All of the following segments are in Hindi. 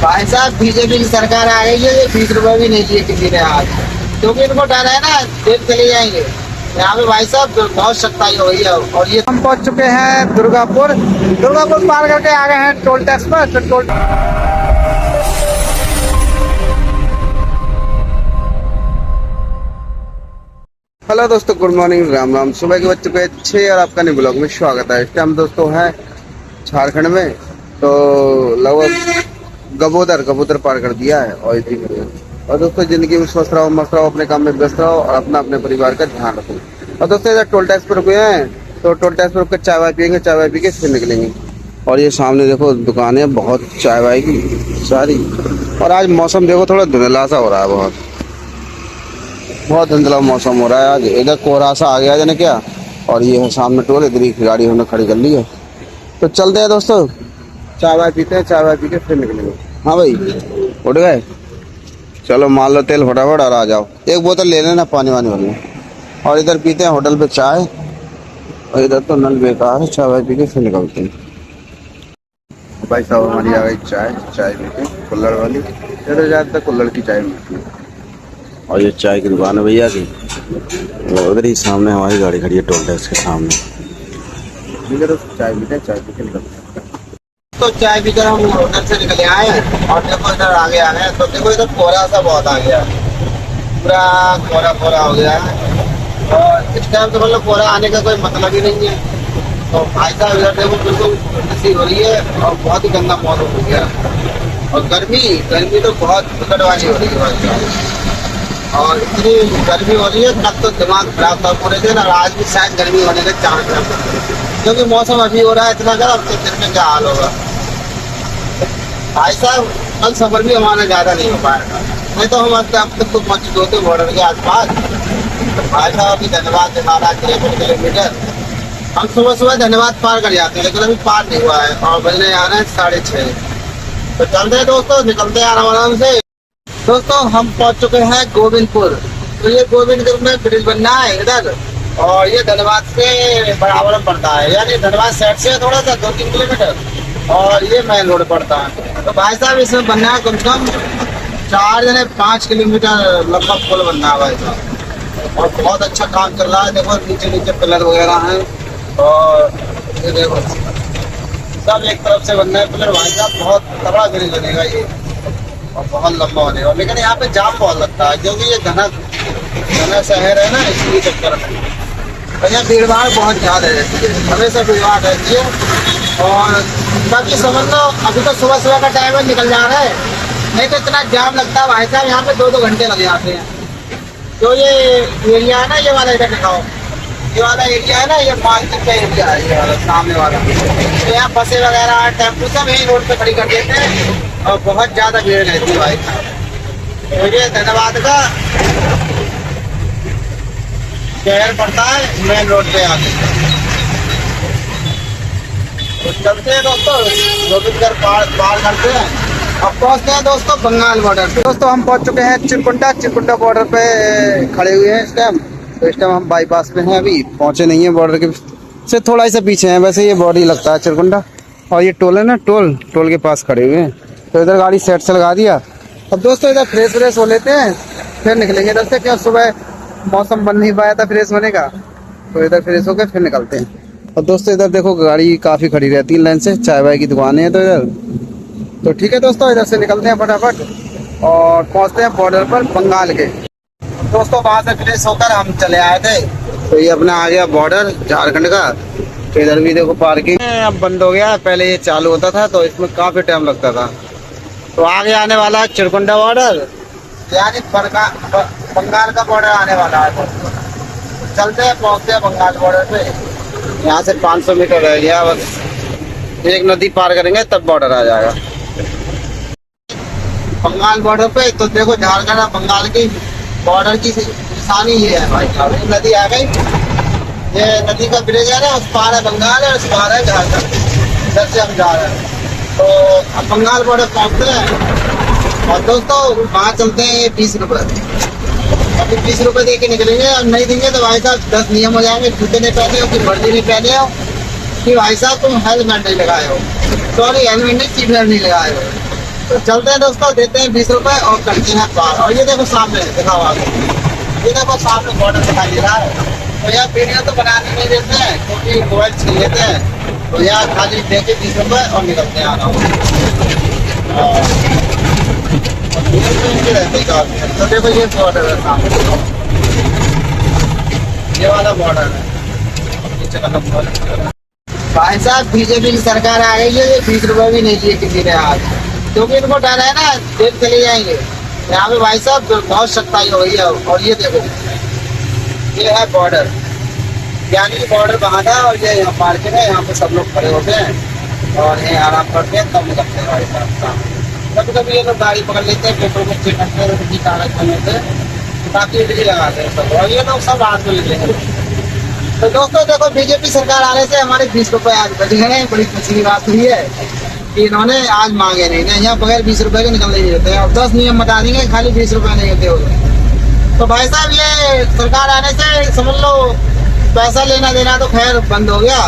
भाई साहब बीजेपी की सरकार आ गई है, ये 20 रुपए भी नहीं दिए किसी ने आज, क्योंकि इनको डर है ना जेल चले जाएंगे। यहाँ पे भाई साहब बहुत सख्ताई हो गई है। और ये हम पहुंच चुके हैं दुर्गापुर। दुर्गापुर पार करके आ गए हैं टोल टैक्स पर। तो टोल हेलो दोस्तों, गुड मॉर्निंग, राम राम। सुबह के बज चुके 6 और आपका नए ब्लॉग में स्वागत है। इस टाइम दोस्तों है झारखंड में, तो लगभग गबोदर पार कर दिया है और इसी और दोस्तों जिंदगी में स्वस्थ रहो, मस्त रहो, अपने काम में व्यस्त रहो और अपने परिवार का ध्यान रखो। और दोस्तों इधर टोल टैक्स पर रुके हैं, तो टोल टैक्स पर रुक कर चाय वाय पियेंगे, चाय वाय पी के फिर निकलेंगे। और ये सामने देखो दुकानें बहुत चाय वाय की सारी। और आज मौसम देखो थोड़ा धुंधला सा हो रहा है, बहुत धुंधला मौसम हो रहा है आज। इधर कोहरा सा आ गया जाने क्या। और ये है सामने टोल, इधर ही गाड़ी हमने खड़ी कर ली है। तो चलते हैं दोस्तों, चाय वाय पीते हैं, चाय वाय पी के फिर निकलेंगे। हाँ भाई उठ गए, चलो मान लो तेल फटाफट और आ जाओ। एक बोतल ले लेना पानी वानी वाली। और इधर पीते हैं होटल पे चाय, और इधर तो नल बेकार है, चाय वाय पी के फिर निकलते हैं। भाई साहब हमारी आ गई चाय पी के कुल्हड़ वाली। इधर ज़्यादातर कुल्हड़ की चाय मिलती है। और ये चाय की दुकान है भैया की, उधर ही सामने हमारी गाड़ी खड़ी है टोल टैक्स के सामने। तो चाय पीते हैं, चाय पी के निकलते हैं। तो चाय पीकर हम होटल से निकले आए हैं और देखो इधर आगे आ गए। तो देखो इधर कोहरा सा बहुत आ गया, पूरा कोहरा हो गया है। और इस टाइम तो मतलब कोहरा आने का कोई मतलब ही नहीं है। तो भाई साहब इधर देखो बिल्कुल सी हो रही है और बहुत ही गंदा मौसम हो गया। और गर्मी तो बहुत विकट वाली हो रही है भाई साहब। और इतनी गर्मी हो रही है, तब तो दिमाग खराब था पूरे दिन। और आज भी शायद गर्मी होने का चांस है, क्योंकि मौसम अभी हो रहा है इतना गर्म, तो दिन में क्या हाल होगा। भाई साहब कल सफर भी हमारा ज़्यादा नहीं हो पाएगा, नहीं तो हम अब तक तो पहुँच चुके होते बॉर्डर के आसपास। तो भाई साहब अभी धन्यवाद दिखा 3 किलोमीटर हम सुबह धन्यवाद पार कर जाते हैं, लेकिन अभी पार नहीं हुआ है और बजने आ रहे हैं 6:30। तो चलते हैं दोस्तों, निकलते हैं आराम से। दोस्तों हम पहुँच चुके हैं गोविंदपुर। तो ये गोविंदपुर में ब्रिज बनना है इधर, और ये धनबाद से बराबर में पड़ता है, यानी धनबाद साइड से थोड़ा सा 2-3 किलोमीटर, और ये मेन रोड पड़ता है। तो भाई साहब इसमें बनना है कम से कम 5 किलोमीटर लगभग पुल बनना है भाई साहब। और बहुत अच्छा काम चल रहा है। देखो नीचे पिलर वगैरह हैं, और ये देखो सब एक तरफ से बनना है पिलर। भाई साहब बहुत तगड़ा ब्रिज बनेगा ये, और बहुत लंबा बनेगा। लेकिन यहाँ पे जाम बहुत लगता है, क्योंकि ये घना शहर है ना, इसलिए चक्कर में यहाँ भीड़ भाड़ बहुत ज़्यादा रहती है, हमेशा भीड़ भाड़ रहती है। और बाकी समझ लो अभी तो सुबह का टाइम है, निकल जा रहा है, नहीं तो इतना जाम लगता है भाई साहब। यहाँ पे 2-2 घंटे लग जाते हैं। तो ये एरिया है ना, ये वाला इधर दिखाओ, ये वाला एरिया है ना, ये मार्केट का एरिया है, ये वाला सामने वाला। तो यहाँ बसें वगैरह टेम्पो सब यही रोड पे खड़ी कर देते हैं, और बहुत ज़्यादा भीड़ रहती है भाई साहब। तो ये धन्यवाद का शहर पड़ता है मेन रोड पे आके। तो चलते हैं दोस्तों, गोविंदगढ़ पार करते हैं। अब पहुंचते हैं दोस्तों बंगाल बॉर्डर पे। दोस्तों हम पहुंच चुके हैं चिरकुंडा बॉर्डर पे खड़े हुए हैं इस टाइम। तो इस टाइम हम बाईपास पे हैं, अभी पहुंचे नहीं है बॉर्डर के से थोड़ा सा पीछे हैं। वैसे ये बॉर्डर लगता है चिरकुंडा, और ये टोल है ना, टोल के पास खड़े हुए हैं। तो इधर गाड़ी सेट से लगा दिया। अब दोस्तों इधर फ्रेश हो लेते हैं, फिर निकलेंगे इधर से। क्या सुबह मौसम बन नहीं पाया था फ्रेश होने का, तो इधर फ्रेश होकर फिर निकलते हैं। और दोस्तों इधर देखो गाड़ी काफ़ी खड़ी रहती है लाइन से, चाय वाय की दुकानें हैं तो इधर। तो ठीक है दोस्तों, इधर से निकलते हैं फटाफट और पहुंचते हैं बॉर्डर पर बंगाल के। दोस्तों वहाँ से फ्रेश होकर हम चले आए थे। तो ये अपना आ गया बॉर्डर झारखंड का। तो इधर भी देखो पार्किंग अब बंद हो गया है, पहले ये चालू होता था तो इसमें काफ़ी टाइम लगता था। तो आगे आने वाला है चिरकुंडा बॉर्डर, यानी बंगाल का बॉर्डर आने वाला है। चलते हैं, पहुंचते हैं बंगाल बॉर्डर पे। यहाँ से 500 मीटर रह गया बस, एक नदी पार करेंगे तब बॉर्डर आ जाएगा बंगाल बॉर्डर पे। तो देखो झारखंड और बंगाल की बॉर्डर की निशानी ये है भाई साहब। नदी आ गई, ये नदी का ब्रिज है ना, उस पार है बंगाल है, उस पार है झारखंड। इधर से हम जा रहे हैं, तो अब बंगाल बॉर्डर पहुँचते हैं। और दोस्तों वहाँ चलते हैं 20 रुपये। अभी 20 रुपये दे के निकलेंगे, और नहीं देंगे तो भाई साहब 10 नियम हो जाएंगे। जूते नहीं पहने हो कि वर्दी नहीं पहने हो, कि भाई साहब तुम हेलमेट नहीं लगाए हो, सॉरी हेलमेट नहीं, सीट बेल्ट नहीं लगाए हो। तो चलते हैं दोस्तों, देते हैं 20 रुपए और करते हैं पार। और ये देखो सामने दिखाओ आगे, ये देखो सामने बॉर्डर दिखाई दे रहा है। तो यार वीडियो तो बनाने नहीं देते हैं क्योंकि मोबाइल छीन लेते हैं। तो यार खाली दे के 20 रुपए और निकलते हैं आराम से। तो देखो ये बॉर्डर है सामने, ये वाला बॉर्डर है। भाई साहब बीजेपी की सरकार आ गई है, ये 20 रुपए भी नहीं दिए किसी ने आज, क्योंकि इनको डर है ना जेल चले जाएंगे। यहाँ पे भाई साहब बहुत सख्ताई हो गई है। और ये देखो, ये है बॉर्डर, यानी बॉर्डर वहाँ था और ये यहाँ मार्केट है। यहाँ पे सब लोग खड़े होते हैं और ये आराम करते हैं, तब निकलते हैं भाई साहब। कभी कभी ये लोग गाड़ी पकड़ लेते हैं, पेट्रोल में चेक करते हैं, उनकी कागज बन होते हैं, बाकी बिजली लगाते हैं सब। और ये लोग सब रात में निकलेंगे। तो दोस्तों देखो, बीजेपी सरकार आने से हमारे 20 रुपए आज बच गए। बड़ी खुशी की बात हुई है कि इन्होंने आज मांगे नहीं ना, यहाँ बगैर 20 रुपए के निकलने नहीं देते हैं। और 10 नियम बता देंगे, खाली 20 रुपए नहीं देते हो। तो भाई साहब ये सरकार आने से समझ लो पैसा लेना देना तो खैर बंद हो गया।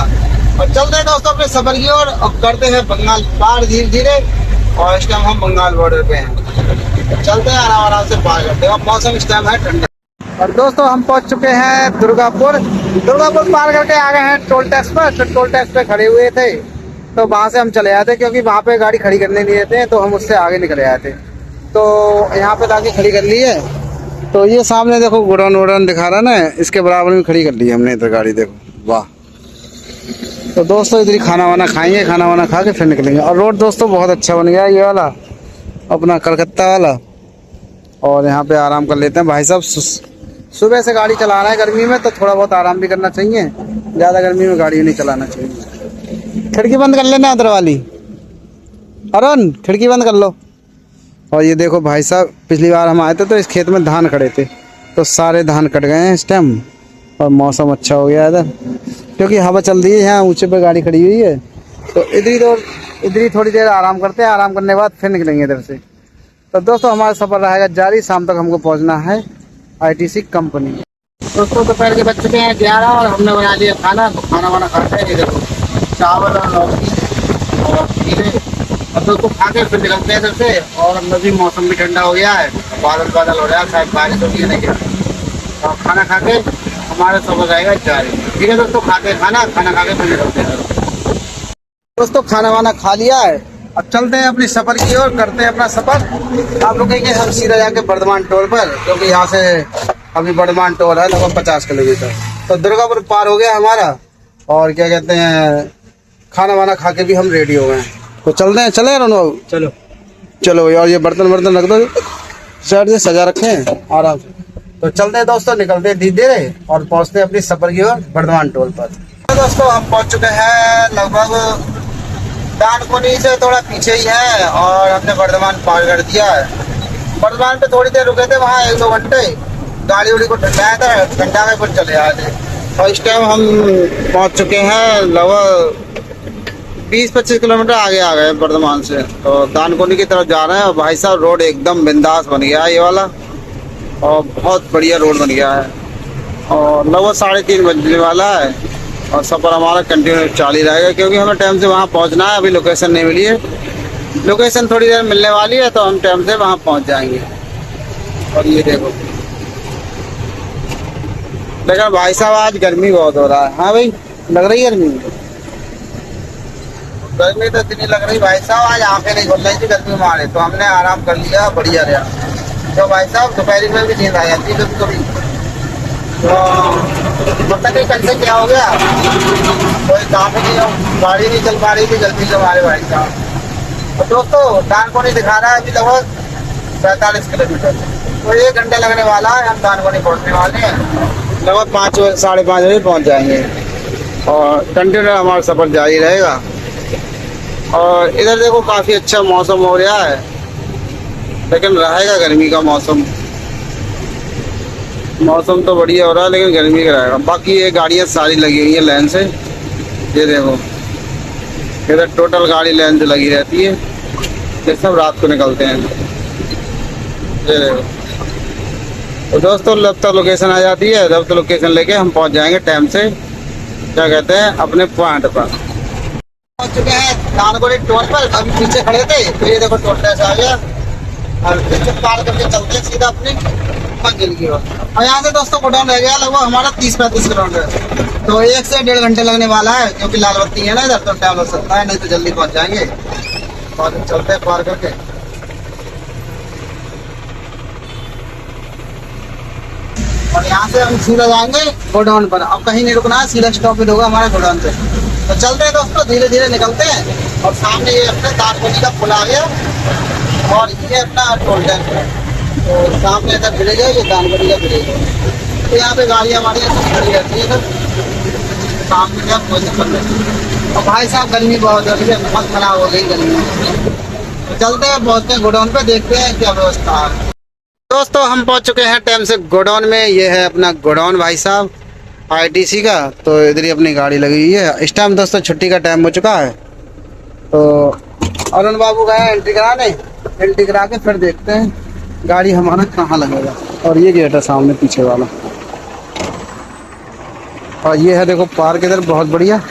और चलते हैं दोस्तों अपने सफर की ओर और करते हैं बंगाल पार धीरे धीरे। और इस टाइम हम बंगाल बॉर्डर पे हैं, चलते हैं आराम आराम से पार करते हैं। और मौसम इस टाइम है ठंडा। और दोस्तों हम पहुंच चुके हैं दुर्गापुर। दुर्गापुर पार करके आ गए हैं टोल टैक्स पर। तो टोल टैक्स पे खड़े हुए थे, तो वहाँ से हम चले आए थे क्योंकि वहाँ पे गाड़ी खड़ी करने नहीं देते हैं। तो हम उससे आगे निकले आए थे, तो यहाँ पे लाके खड़ी कर ली है। तो ये सामने देखो गोडाउन वोडाउन दिखा रहा ना, इसके बराबर में खड़ी कर ली है हमने इधर गाड़ी। देखो वाह। तो दोस्तों इधर ही खाना वाना खाएंगे, खाना वाना खा के फिर निकलेंगे। और रोड दोस्तों बहुत अच्छा बन गया ये वाला, अपना कलकत्ता वाला। और यहाँ पे आराम कर लेते हैं भाई साहब। सुबह से गाड़ी चला रहा है गर्मी में, तो थोड़ा बहुत आराम भी करना चाहिए। ज़्यादा गर्मी में गाड़ी नहीं चलाना चाहिए। खिड़की बंद कर लेना उधर वाली, अरुण खिड़की बंद कर लो। और ये देखो भाई साहब, पिछली बार हम आए थे तो इस खेत में धान खड़े थे, तो सारे धान कट गए हैं इस टाइम। और मौसम अच्छा हो गया इधर क्योंकि हवा चल रही है। यहाँ ऊंचे पे गाड़ी खड़ी हुई है, तो इधर ही थोड़ी देर आराम करते हैं। आराम करने के बाद फिर निकलेंगे इधर से। तो दोस्तों हमारा सफ़र रहेगा जारी। शाम तक हमको पहुँचना है ITC कंपनी। दोस्तों दोपहर के बज चुके हैं 11 और हमने बना लिया खाना। तो खाना वाना खाते हैं, ये देखो चावल और लौकी और खीरे। और दोस्तों खा के फिर निकलते हैं इधर से। और अंदर भी मौसम भी ठंडा हो गया है, बादल बादल हो रहा है, शायद बारिश होगी नहीं क्या। और खाना खा के हमारा सफ़र रहेगा जारी। ठीक है दोस्तों, खाते हैं खाना खा के फिर निकलते हैं। दोस्तों खाना वाना खा लिया है, अब चलते हैं अपनी सफर की ओर, करते हैं अपना सफर। आप लोग कहेंगे हम सीधा जाके बर्धमान टोल पर, क्योंकि यहाँ से अभी बर्धमान टोल है लगभग 50 किलोमीटर। तो दुर्गापुर पार हो गया हमारा। और क्या कहते हैं, खाना वाना खा के भी हम रेडी हो गए हैं। तो चलते हैं, चले रोनो चलो चलो। और ये बर्तन रख दो, साइड से सजा रखे हैं आराम से। तो चलते हैं दोस्तों, निकलते हैं धीरे धीरे और पहुँचते हैं अपनी सफर की ओर बर्धमान टोल पर। तो दोस्तों हम पहुँच चुके हैं लगभग दानकोनी से थोड़ा पीछे ही है। और हमने बर्धमान पार कर दिया है। बर्धमान पे थोड़ी देर रुके थे, वहाँ 1-2 घंटे गाड़ी उड़ी को ठंडाया था, ठंडा में फिर चले आए थे। और इस टाइम हम पहुँच चुके हैं लगभग 20-25 किलोमीटर आगे आ गए बर्धमान से। तो दानकोनी की तरफ जा रहे हैं। और भाई साहब रोड एकदम बिंदास बन गया है ये वाला, और बहुत बढ़िया रोड बन गया है। और लगभग 3:30 बजने वाला है और सफ़र हमारा कंटिन्यू चालू रहेगा, क्योंकि हमें टाइम से वहाँ पहुँचना है। अभी लोकेशन नहीं मिली है, लोकेशन थोड़ी देर मिलने वाली है, तो हम टाइम से वहाँ पहुँच जाएंगे। और ये देखो, लेकिन भाई साहब आज गर्मी बहुत हो रहा है। हाँ भाई, लग रही है गर्मी? गर्मी तो इतनी लग रही भाई साहब, आज आंखें नहीं खोल रही थी गर्मी में आने। तो हमने आराम कर लिया, बढ़िया रहा। तो भाई साहब दोपहर में भी नींद आ जाती है कभी। तो पता नहीं कल से क्या हो गया, कोई काम नहीं हो, गाड़ी नहीं चल पा रही थी जल्दी से हमारे भाई साहब। तो दोस्तों दानकोनी दिखा रहा है अभी लगभग 45 किलोमीटर। तो 1 घंटा लगने वाला है, हम दानकोनी पहुँचने वाले हैं। लगभग 5-5:30 बजे पहुँच जाएंगे। और कंटिन्यू हमारा सफ़र जारी रहेगा। और इधर देखो काफ़ी अच्छा मौसम हो रहा है, लेकिन रहेगा गर्मी का मौसम। मौसम तो बढ़िया हो रहा है, लेकिन गर्मी का रहेगा। बाकी ये गाड़ियाँ सारी लगी हुई है लाइन से, ये देखो इधर टोटल गाड़ी लाइन से लगी रहती है। ये सब रात को निकलते हैं, ये देखो। तो दोस्तों जब तक लोकेशन आ जाती है, जब तक लोकेशन लेके हम पहुंच जाएंगे टाइम से, क्या कहते हैं, अपने पॉइंट पर। पहुंच पहुंच चुके हैं दानगोड़ी टोल पर। अभी पीछे खड़े थे तो ये देखो टोल टैक्स आ गया और पीछे पार करके चलते हैं सीधा अपनी मंजिल की ओर। और यहाँ से दोस्तों गोडाउन रह गया लगभग हमारा 30-35 किलोमीटर, तो 1 से 1.5 घंटे लगने वाला है, क्योंकि लाल बत्ती है ना इधर, तो टाइम लग सकता है, नहीं तो जल्दी पहुंच जाएंगे। और चलते हैं पार करके। और यहाँ से हम सीधा जाएंगे गोडाउन पर। अब कहीं नहीं रुकना है, सीधा स्टॉप पे होगा हमारा गोडाउन पे। तो चलते हैं दोस्तों, धीरे धीरे निकलते हैं। और सामने ये अपने दानगोड़ी का पुल आ गया और ये अपना टोल टैक्स है। तो सामने इधर ब्रिज है, ये दानगोड़ी का ब्रिज है। तो यहाँ पे गाड़ियाँ वाड़ियाँ सब खड़ी रहती है सर, सामने क्या कोई दिक्कत नहीं। और भाई साहब गर्मी बहुत हो रही है, बहुत खराब हो गई गर्मी। तो चलते हैं, पहुँचते हैं गोडाउन पे, देखते हैं क्या व्यवस्था है। दोस्तों हम पहुंच चुके हैं टाइम से गोडाउन में। ये है अपना गोडाउन भाई साहब आईटीसी का। तो इधर ही अपनी गाड़ी लगी हुई है। इस टाइम दोस्तों छुट्टी का टाइम हो चुका है, तो अरुण बाबू गए एंट्री कराने। एंट्री करा के फिर देखते हैं गाड़ी हमारा कहाँ लगेगा। और ये गेट है सामने पीछे वाला, और ये है देखो पार्क इधर बहुत बढ़िया।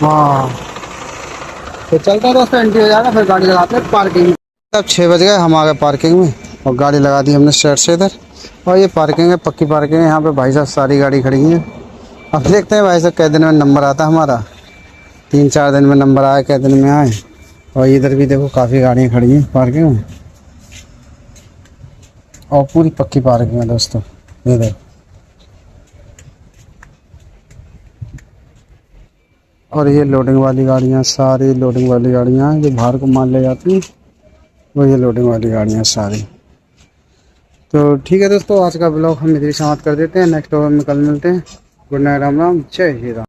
हाँ तो चलते हैं दोस्तों, एंट्री हो जाएगा फिर गाड़ी लगाते हैं पार्किंग। अब 6 बज गए, हम आ गए पार्किंग में और गाड़ी लगा दी हमने साइड से इधर। और ये पार्किंग है, पक्की पार्किंग है। यहाँ पे भाई साहब सारी गाड़ी खड़ी है। अब देखते हैं भाई साहब कै दिन में नंबर आता है हमारा। 3-4 दिन में नंबर आए, कै दिन में आए। और इधर भी देखो काफ़ी गाड़ियाँ खड़ी हैं पार्किंग में, और पूरी पक्की पार्किंग है दोस्तों इधर। और ये लोडिंग वाली गाड़ियाँ, सारी लोडिंग वाली गाड़ियाँ जो बाहर को माल ले जाती हैं, वो ये लोडिंग वाली गाड़ियाँ सारी। तो ठीक है दोस्तों, आज का ब्लॉग हम इधर ही समाप्त कर देते हैं। नेक्स्ट ब्लॉग में कल मिलते हैं। गुड नाइट, राम राम, जय श्री राम।